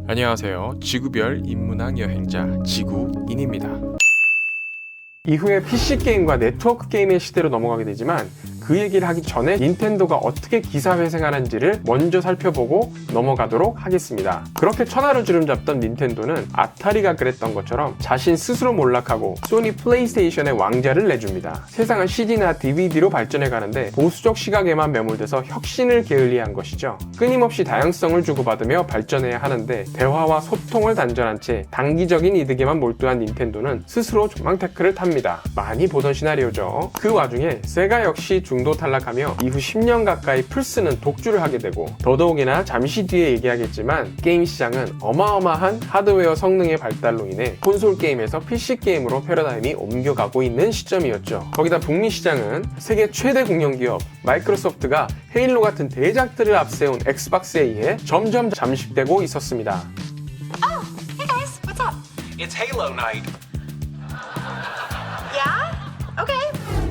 안녕하세요. 지구별 인문학 여행자 지구인입니다. 이후에 PC게임과 네트워크 게임의 시대로 넘어가게 되지만 그 얘기를 하기 전에 닌텐도가 어떻게 기사회생하는지를 먼저 살펴보고 넘어가도록 하겠습니다. 그렇게 천하를 주름잡던 닌텐도는 아타리가 그랬던 것처럼 자신 스스로 몰락하고 소니 플레이스테이션의 왕자를 내줍니다. 세상은 CD나 DVD로 발전해 가는데 보수적 시각에만 매몰돼서 혁신을 게을리한 것이죠. 끊임없이 다양성을 주고받으며 발전해야 하는데 대화와 소통을 단절한 채 단기적인 이득에만 몰두한 닌텐도는 스스로 조망 태클을 탑니다. 많이 보던 시나리오죠. 그 와중에 세가 역시 중도 탈락하며 이후 10년 가까이 플스는 독주를 하게 되고, 더더욱이나 잠시 뒤에 얘기하겠지만 게임 시장은 어마어마한 하드웨어 성능의 발달로 인해 콘솔 게임에서 PC 게임으로 패러다임이 옮겨가고 있는 시점이었죠. 거기다 북미 시장은 세계 최대 공룡 기업 마이크로소프트가 헤일로 같은 대작들을 앞세운 엑스박스에 의해 점점 잠식되고 있었습니다. Oh, hey guys, what's up? It's Halo Night. Yeah? Okay.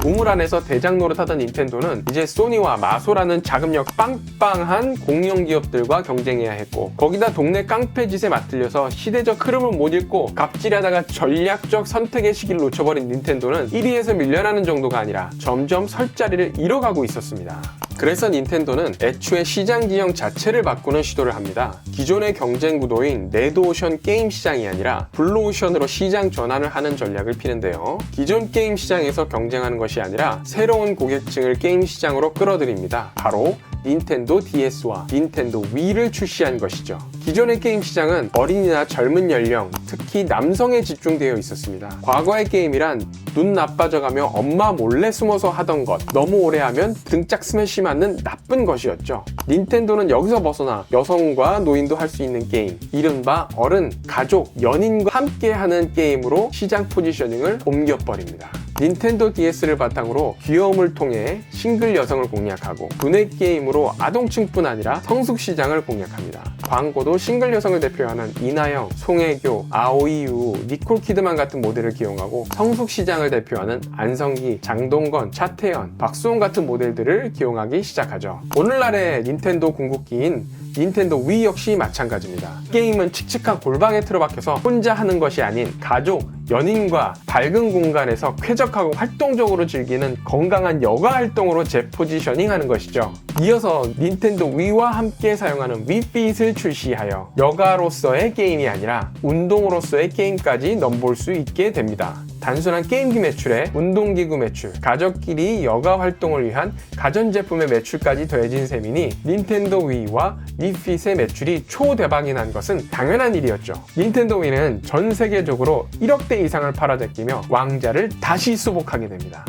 우물 안에서 대장 노릇하던 닌텐도는 이제 소니와 마소라는 자금력 빵빵한 공룡 기업들과 경쟁해야 했고, 거기다 동네 깡패짓에 맞들려서 시대적 흐름을 못 읽고 갑질하다가 전략적 선택의 시기를 놓쳐버린 닌텐도는 1위에서 밀려나는 정도가 아니라 점점 설 자리를 잃어가고 있었습니다. 그래서 닌텐도는 애초에 시장 지형 자체를 바꾸는 시도를 합니다. 기존의 경쟁 구도인 레드오션 게임 시장이 아니라 블루오션으로 시장 전환을 하는 전략을 피는데요. 기존 게임 시장에서 경쟁하는 것이 아니라 새로운 고객층을 게임 시장으로 끌어들입니다. 바로 닌텐도 DS와 닌텐도 위를 출시한 것이죠. 기존의 게임 시장은 어린이나 젊은 연령, 특히 남성에 집중되어 있었습니다. 과거의 게임이란 눈 나빠져가며 엄마 몰래 숨어서 하던 것, 너무 오래 하면 등짝 스매시 맞는 나쁜 것이었죠. 닌텐도는 여기서 벗어나 여성과 노인도 할 수 있는 게임, 이른바 어른, 가족, 연인과 함께 하는 게임으로 시장 포지셔닝을 옮겨버립니다. 닌텐도 DS를 바탕으로 귀여움을 통해 싱글 여성을 공략하고, 두뇌 게임으로 아동층뿐 아니라 성숙 시장을 공략합니다. 광고도 싱글 여성을 대표하는 이나영, 송혜교, 아오이유, 니콜 키드만 같은 모델을 기용하고, 성숙 시장을 대표하는 안성기, 장동건, 차태현, 박수홍 같은 모델들을 기용하기 시작하죠. 오늘날의 닌텐도 궁극기인 닌텐도 위 역시 마찬가지입니다. 게임은 칙칙한 골방에 틀어박혀서 혼자 하는 것이 아닌 가족, 연인과 밝은 공간에서 쾌적하고 활동적으로 즐기는 건강한 여가 활동으로 재포지셔닝 하는 것이죠. 이어서 닌텐도 위와 함께 사용하는 위핏을 출시하여 여가로서의 게임이 아니라 운동으로서의 게임까지 넘볼 수 있게 됩니다. 단순한 게임기 매출에 운동기구 매출, 가족끼리 여가 활동을 위한 가전제품의 매출까지 더해진 셈이니 닌텐도 위와 위핏의 매출이 초대박이 난 것은 당연한 일이었죠. 닌텐도 위는 전 세계적으로 1억 대 이상을 팔아제끼며 왕자를 다시 수복하게 됩니다.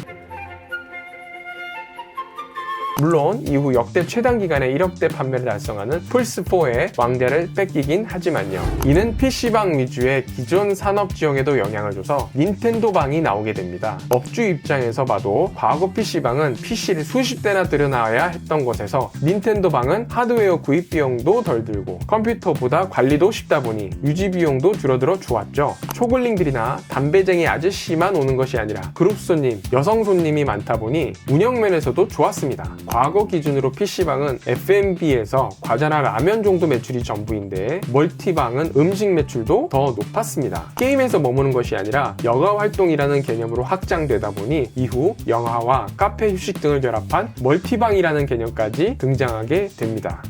물론 이후 역대 최단 기간에 1억대 판매를 달성하는 플스4의 왕자를 뺏기긴 하지만요. 이는 PC방 위주의 기존 산업 지형에도 영향을 줘서 닌텐도방이 나오게 됩니다. 업주 입장에서 봐도 과거 PC방은 PC를 수십 대나 들여놔야 했던 곳에서 닌텐도방은 하드웨어 구입 비용도 덜 들고 컴퓨터보다 관리도 쉽다 보니 유지 비용도 줄어들어 좋았죠. 초글링들이나 담배쟁이 아저씨만 오는 것이 아니라 그룹 손님, 여성 손님이 많다 보니 운영면에서도 좋았습니다. 과거 기준으로 PC방은 F&B에서 과자나 라면 정도 매출이 전부인데, 멀티방은 음식 매출도 더 높았습니다. 게임에서 머무는 것이 아니라 여가 활동이라는 개념으로 확장되다 보니 이후 영화와 카페 휴식 등을 결합한 멀티방이라는 개념까지 등장하게 됩니다.